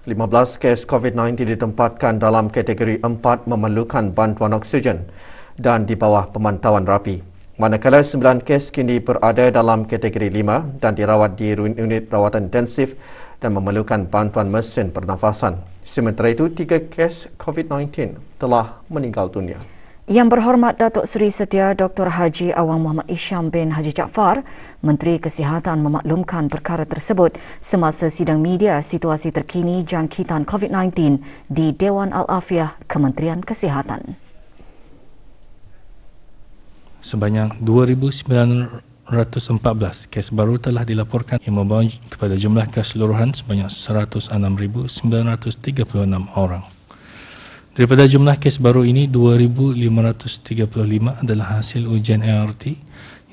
15 kes COVID-19 ditempatkan dalam kategori 4 memerlukan bantuan oksigen dan di bawah pemantauan rapi. Manakala 9 kes kini berada dalam kategori 5 dan dirawat di unit rawatan intensif dan memerlukan bantuan mesin pernafasan. Sementara itu, 3 kes COVID-19 telah meninggal dunia. Yang berhormat Datuk Seri Setia Dr. Haji Awang Muhammad Isham bin Haji Jaafar, Menteri Kesihatan memaklumkan perkara tersebut semasa sidang media situasi terkini jangkitan COVID-19 di Dewan Al-Afiah Kementerian Kesihatan. Sebanyak 2,914 kes baru telah dilaporkan yang membawa kepada jumlah keseluruhan sebanyak 106,936 orang. Daripada jumlah kes baru ini, 2,535 adalah hasil ujian ART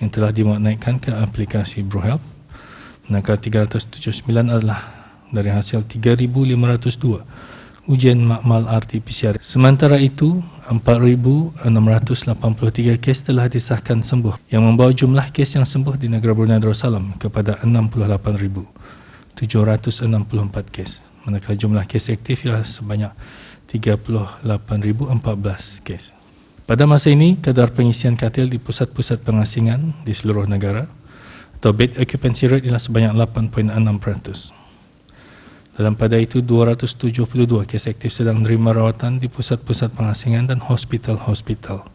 yang telah dimaknaikkan ke aplikasi BroHealth. Manakala 379 adalah dari hasil 3,502 ujian makmal RT-PCR. Sementara itu, 4,683 kes telah disahkan sembuh yang membawa jumlah kes yang sembuh di negara Brunei Darussalam kepada 68,764 kes. Manakala jumlah kes aktif ialah sebanyak 38,014 kes. Pada masa ini, kadar pengisian katil di pusat-pusat pengasingan di seluruh negara atau bed occupancy rate ialah sebanyak 8.6%. Dalam pada itu, 272 kes aktif sedang menerima rawatan di pusat-pusat pengasingan dan hospital-hospital.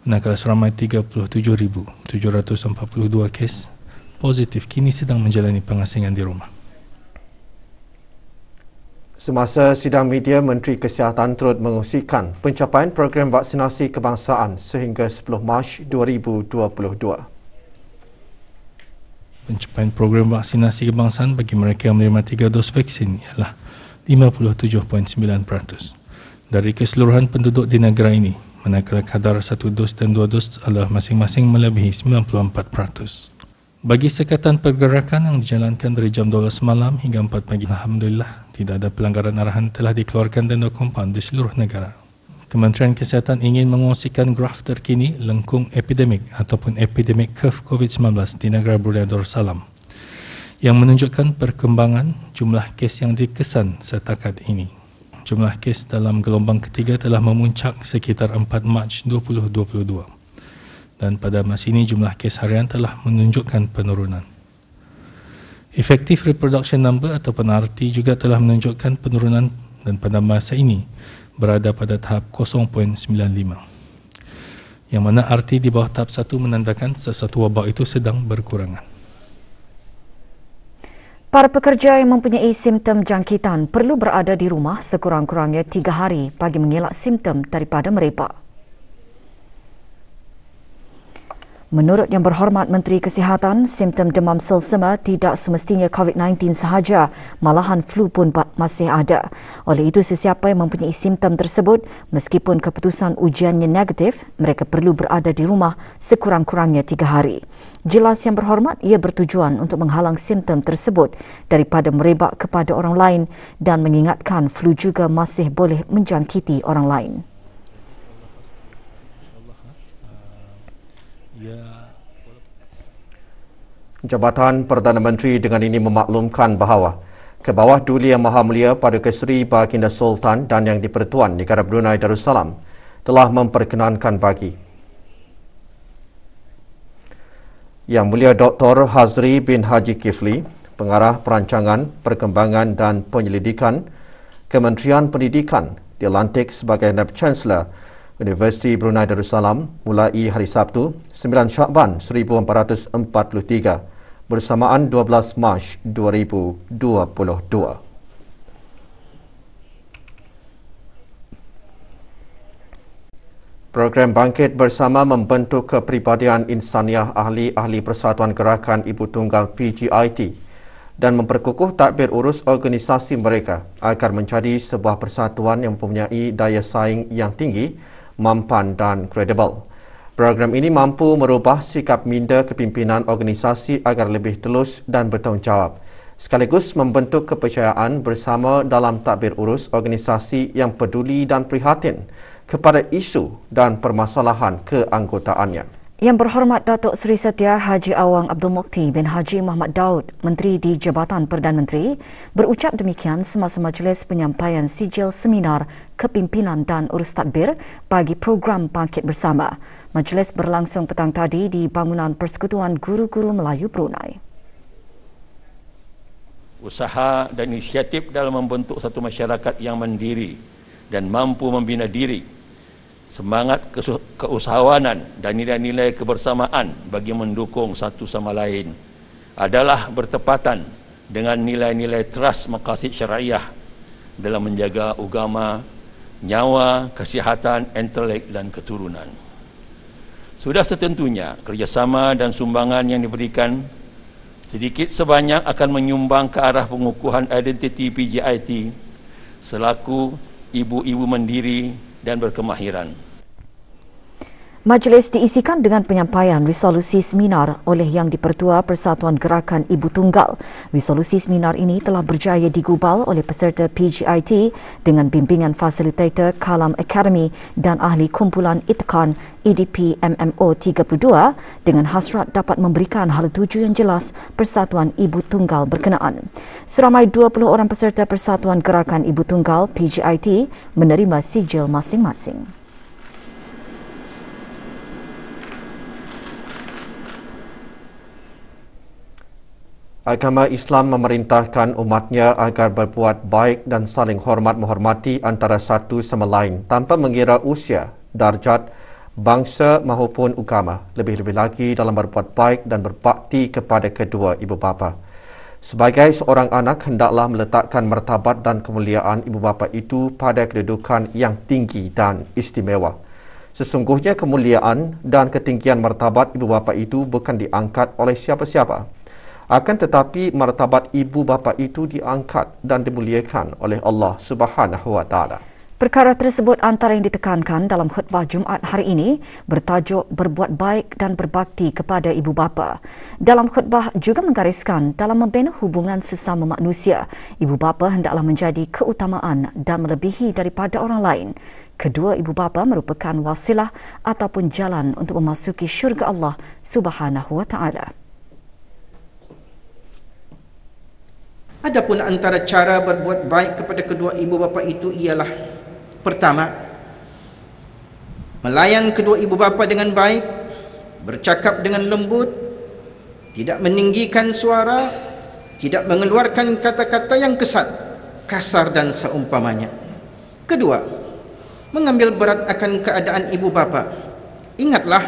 Manakala seramai 37,742 kes positif kini sedang menjalani pengasingan di rumah. Semasa sidang media, Menteri Kesihatan turut mengungsikan pencapaian program vaksinasi kebangsaan sehingga 10 Mac 2022. Pencapaian program vaksinasi kebangsaan bagi mereka yang menerima 3 dos vaksin ialah 57.9% dari keseluruhan penduduk di negara ini, manakala kadar 1 dos dan 2 dos adalah masing-masing melebihi 94%. Bagi sekatan pergerakan yang dijalankan dari jam 12 malam hingga 4 pagi, alhamdulillah tidak ada pelanggaran arahan telah dikeluarkan dan dokumen di seluruh negara. Kementerian Kesihatan ingin mengongsikan graf terkini lengkung epidemik ataupun epidemic curve COVID-19 di negara Brunei Darussalam yang menunjukkan perkembangan jumlah kes yang dikesan setakat ini. Jumlah kes dalam gelombang ketiga telah memuncak sekitar 4 Mac 2022 dan pada masa ini jumlah kes harian telah menunjukkan penurunan. Effective Reproduction Number ataupun RT juga telah menunjukkan penurunan dan pada masa ini berada pada tahap 0.95. Yang mana RT di bawah tahap 1 menandakan sesuatu wabak itu sedang berkurangan. Para pekerja yang mempunyai simptom jangkitan perlu berada di rumah sekurang-kurangnya 3 hari bagi mengelak simptom daripada merebak. Menurut Yang Berhormat Menteri Kesihatan, simptom demam selsema tidak semestinya COVID-19 sahaja, malahan flu pun masih ada. Oleh itu, sesiapa yang mempunyai simptom tersebut, meskipun keputusan ujiannya negatif, mereka perlu berada di rumah sekurang-kurangnya 3 hari. Jelas Yang Berhormat, ia bertujuan untuk menghalang simptom tersebut daripada merebak kepada orang lain dan mengingatkan flu juga masih boleh menjangkiti orang lain. Jabatan Perdana Menteri dengan ini memaklumkan bahawa ke bawah Duli Yang Maha Mulia Paduka Seri Baginda Sultan dan Yang di-Pertuan Negara Brunei Darussalam telah memperkenankan bagi Yang Mulia Dr. Hazri bin Haji Kifli, Pengarah Perancangan, Perkembangan dan Penyelidikan Kementerian Pendidikan, dilantik sebagai Naib Chancellor Universiti Brunei Darussalam mulai hari Sabtu 9 Syakban 1443 bersamaan 12 Mac 2022. Program Bangkit Bersama membentuk kepribadian insaniah ahli-ahli Persatuan Gerakan Ibu Tunggal PGIT dan memperkukuh tadbir urus organisasi mereka agar menjadi sebuah persatuan yang mempunyai daya saing yang tinggi, mampan dan kredibel. Program ini mampu merubah sikap minda kepimpinan organisasi agar lebih telus dan bertanggungjawab, sekaligus membentuk kepercayaan bersama dalam tadbir urus organisasi yang peduli dan prihatin kepada isu dan permasalahan keanggotaannya. Yang Berhormat Datuk Seri Setia Haji Awang Abdul Mukti bin Haji Muhammad Daud, Menteri di Jabatan Perdana Menteri, berucap demikian semasa majlis penyampaian sijil seminar kepimpinan dan urus tadbir bagi program Bangkit Bersama. Majlis berlangsung petang tadi di bangunan Persekutuan Guru-Guru Melayu Brunei. Usaha dan inisiatif dalam membentuk satu masyarakat yang mandiri dan mampu membina diri, semangat keusahawanan dan nilai-nilai kebersamaan bagi mendukung satu sama lain adalah bertepatan dengan nilai-nilai teras maqasid syariah dalam menjaga agama, nyawa, kesihatan, intelek dan keturunan. Sudah setentunya kerjasama dan sumbangan yang diberikan sedikit sebanyak akan menyumbang ke arah pengukuhan identiti PGIT selaku ibu-ibu mandiri dan berkemahiran. Majlis diisikan dengan penyampaian resolusi seminar oleh Yang di-Pertua Persatuan Gerakan Ibu Tunggal. Resolusi seminar ini telah berjaya digubal oleh peserta PGIT dengan bimbingan fasilitator Kalam Academy dan ahli kumpulan Itqan EDP MMO 32 dengan hasrat dapat memberikan hala tuju yang jelas Persatuan Ibu Tunggal berkenaan. Seramai 20 orang peserta Persatuan Gerakan Ibu Tunggal PGIT menerima sijil masing-masing. Agama Islam memerintahkan umatnya agar berbuat baik dan saling hormat menghormati antara satu sama lain tanpa mengira usia, darjat, bangsa maupun agama. Lebih-lebih lagi dalam berbuat baik dan berbakti kepada kedua ibu bapa. Sebagai seorang anak, hendaklah meletakkan martabat dan kemuliaan ibu bapa itu pada kedudukan yang tinggi dan istimewa. Sesungguhnya kemuliaan dan ketinggian martabat ibu bapa itu bukan diangkat oleh siapa-siapa. Akan tetapi martabat ibu bapa itu diangkat dan dimuliakan oleh Allah Subhanahu wa taala. Perkara tersebut antara yang ditekankan dalam khutbah Jumaat hari ini bertajuk berbuat baik dan berbakti kepada ibu bapa. Dalam khutbah juga menggariskan dalam membina hubungan sesama manusia, ibu bapa hendaklah menjadi keutamaan dan melebihi daripada orang lain. Kedua ibu bapa merupakan wasilah ataupun jalan untuk memasuki syurga Allah Subhanahu wa taala. Adapun antara cara berbuat baik kepada kedua ibu bapa itu ialah: pertama, melayan kedua ibu bapa dengan baik, bercakap dengan lembut, tidak meninggikan suara, tidak mengeluarkan kata-kata yang kasar dan seumpamanya. Kedua, mengambil berat akan keadaan ibu bapa. Ingatlah,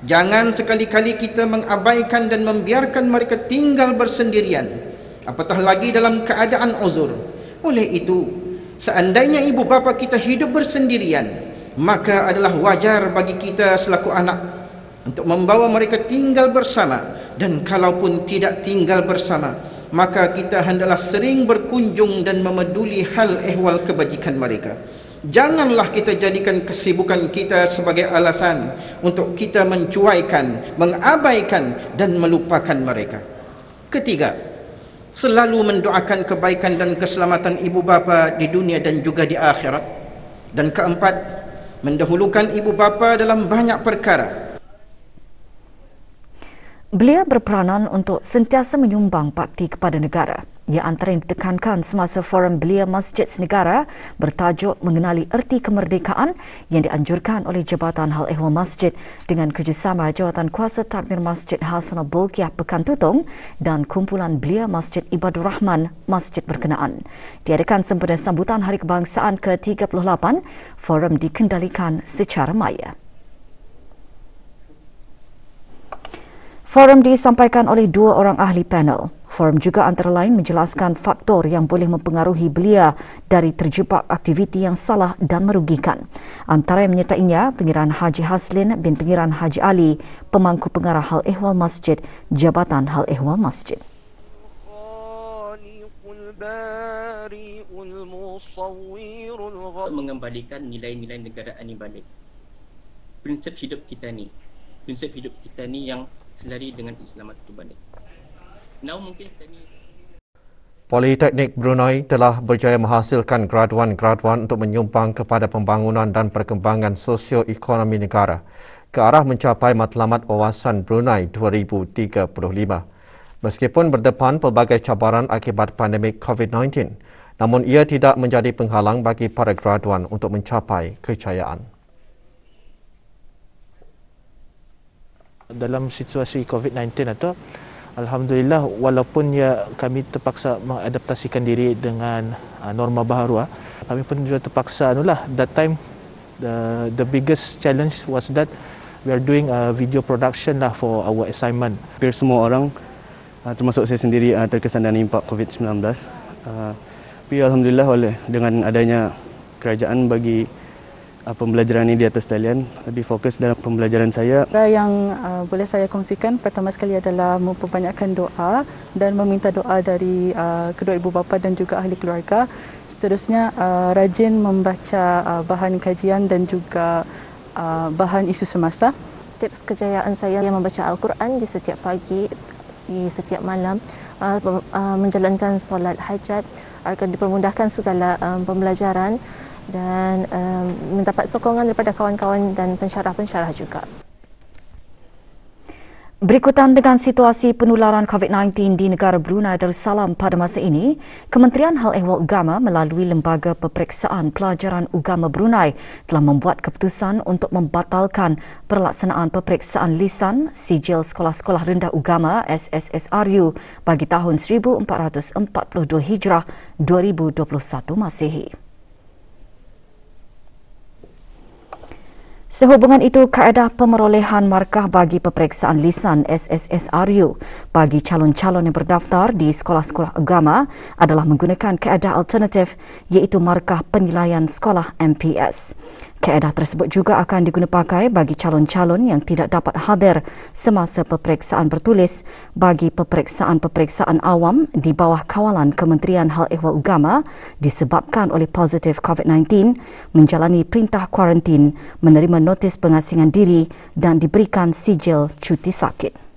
jangan sekali-kali kita mengabaikan dan membiarkan mereka tinggal bersendirian, apatah lagi dalam keadaan uzur. Oleh itu, seandainya ibu bapa kita hidup bersendirian, maka adalah wajar bagi kita selaku anak untuk membawa mereka tinggal bersama, dan kalaupun tidak tinggal bersama, maka kita hendaklah sering berkunjung dan memeduli hal ehwal kebajikan mereka. Janganlah kita jadikan kesibukan kita sebagai alasan untuk kita mencuaikan, mengabaikan dan melupakan mereka. Ketiga, selalu mendoakan kebaikan dan keselamatan ibu bapa di dunia dan juga di akhirat. Dan keempat, mendahulukan ibu bapa dalam banyak perkara. Beliau berperanan untuk sentiasa menyumbang bakti kepada negara. Ia antara yang ditekankan semasa forum Belia Masjid Senegara bertajuk mengenali erti kemerdekaan yang dianjurkan oleh Jabatan Hal Ehwal Masjid dengan kerjasama Jawatan Kuasa Tadbir Masjid Hasanah Bolkiah Pekan Tutong dan kumpulan Belia Masjid Ibadur Rahman Masjid berkenaan. Diadakan sempena sambutan Hari Kebangsaan ke-38, forum dikendalikan secara maya. Forum disampaikan oleh dua orang ahli panel. Forum juga antara lain menjelaskan faktor yang boleh mempengaruhi belia dari terjebak aktiviti yang salah dan merugikan. Antara yang menyertainya Pengiran Haji Haslin bin Pengiran Haji Ali, Pemangku Pengarah Hal Ehwal Masjid, Jabatan Hal Ehwal Masjid. Mengembalikan nilai-nilai negara ini balik. Prinsip hidup kita ni yang selari dengan Islam itu balik. Mungkin kita ni Politeknik Brunei telah berjaya menghasilkan graduan-graduan untuk menyumbang kepada pembangunan dan perkembangan sosio-ekonomi negara. ke arah mencapai matlamat wawasan Brunei 2035. Meskipun berdepan pelbagai cabaran akibat pandemik COVID-19, namun ia tidak menjadi penghalang bagi para graduan untuk mencapai kejayaan. Dalam situasi COVID-19 itu, alhamdulillah, walaupun kami terpaksa mengadaptasikan diri dengan norma baharu, kami pun juga terpaksa that time the biggest challenge was that we are doing a video production for our assignment. Hampir semua orang, termasuk saya sendiri, terkesan dan impak COVID-19. Tapi alhamdulillah dengan adanya kerajaan bagi pembelajaran ini di atas talian, lebih fokus dalam pembelajaran saya. Yang boleh saya kongsikan pertama sekali adalah memperbanyakkan doa dan meminta doa dari kedua ibu bapa dan juga ahli keluarga. Seterusnya rajin membaca bahan kajian dan juga bahan isu semasa. Tips kejayaan saya yang membaca Al-Quran di setiap pagi, di setiap malam, menjalankan solat hajat agar dipermudahkan segala pembelajaran dan mendapat sokongan daripada kawan-kawan dan pensyarah-pensyarah juga. Berikutan dengan situasi penularan COVID-19 di negara Brunei Darussalam pada masa ini, Kementerian Hal Ehwal Agama melalui Lembaga Peperiksaan Pelajaran Agama Brunei telah membuat keputusan untuk membatalkan pelaksanaan peperiksaan lisan sijil Sekolah-Sekolah Rendah Agama SSSRU bagi tahun 1442 Hijrah 2021 Masihi. Sehubungan itu, kaedah pemerolehan markah bagi peperiksaan lisan SSSRU bagi calon-calon yang berdaftar di sekolah-sekolah agama adalah menggunakan kaedah alternatif iaitu markah penilaian sekolah MPS. Kaedah tersebut juga akan diguna pakai bagi calon-calon yang tidak dapat hadir semasa peperiksaan bertulis bagi peperiksaan-peperiksaan awam di bawah kawalan Kementerian Hal Ehwal Agama disebabkan oleh positif COVID-19, menjalani perintah kuarantin, menerima notis pengasingan diri dan diberikan sijil cuti sakit.